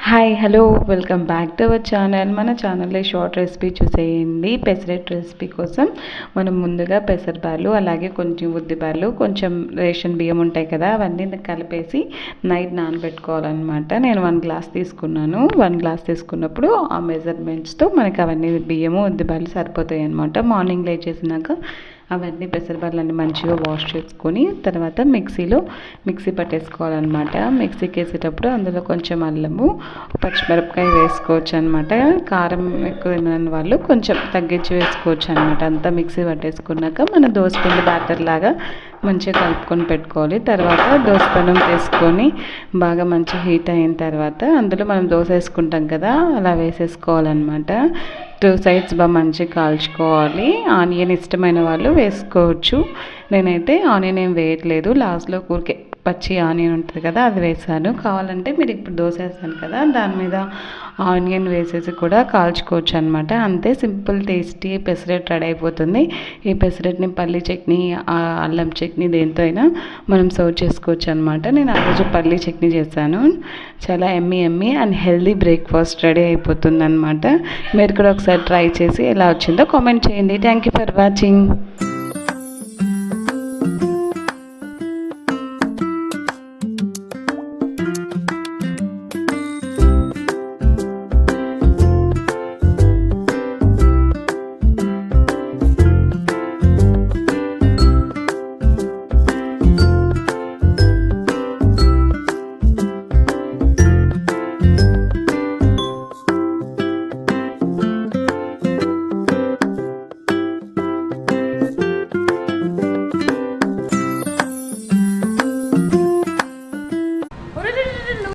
Hi hello welcome back to our channel. మన ఛానల్లో short recipe చూసేయండి. పెసరట్టు రెసిపీ కోసం మనం ముందుగా పెసరబ్యాళ్ళు, అలాగే కొంచెం ఉద్దిబ్యాళ్ళు, కొంచెం రేషన్ బియ్యం ఉంటాయి కదా, అవన్నీ కలిపేసి నైట్ నానబెట్టుకోవాలన్నమాట. నేను 1 గ్లాస్ తీసుకున్నాను. 1 గ్లాస్ తీసుకున్నప్పుడు ఆ మెజర్మెంట్స్తో మనకి అవన్నీ బియ్యము ఉద్దిబ్యాళ్ళు సరిపోతాయి అన్నమాట. మార్నింగ్ లేచేసినాక అవన్నీ పెసరబ్యాళ్ళని మంచిగా వాష్ చేసుకొని తర్వాత మిక్సీ పట్టేసుకోవాలన్నమాట. మిక్సీకి వేసేటప్పుడు అందులో కొంచెం అల్లము, పచ్చిమిరపకాయ వేసుకోవచ్చు అనమాట. కారం ఎక్కువ తినని వాళ్ళు కొంచెం తగ్గించి వేసుకోవచ్చు అనమాట. అంతా మిక్సీ పట్టేసుకున్నాక మన దోసపిండి బ్యాటర్ లాగా మంచిగా కలుపుకొని పెట్టుకోవాలి. తర్వాత దోస పెనం తీసుకొని బాగా మంచి హీట్ అయిన తర్వాత అందులో మనం దోశ వేసుకుంటాం కదా, అలా వేసేసుకోవాలన్నమాట. 2 సైడ్స్ బాగా మంచిగా కాల్చుకోవాలి. ఆనియన్ ఇష్టమైన వాళ్ళు వేసుకోవచ్చు. నేనైతే ఆనియన్ ఏం వేయట్లేదు, లాస్ట్లో ఊరికే పచ్చి ఆనియన్ ఉంటుంది కదా, అది వేసాను. కావాలంటే మీరు ఇప్పుడు దోశ వేసాను కదా, దాని మీద ఆనియన్ వేసేసి కూడా కాల్చుకోవచ్చు అనమాట. అంతే, సింపుల్ టేస్టీ పెసరట్టు రెడీ అయిపోతుంది. ఈ పెసరట్టుని పల్లి చట్నీ, అల్లం చట్నీ దేంతో అయినా మనం సర్వ్ చేసుకోవచ్చు అనమాట. నేను ఆ రోజు పల్లి చట్నీ చేశాను. చాలా Emmy and healthy breakfast ready అయిపోతుంది అనమాట. మీరు కూడా ఒకసారి ట్రై చేసి ఎలా వచ్చిందో కామెంట్ చేయండి. Thank you for watching.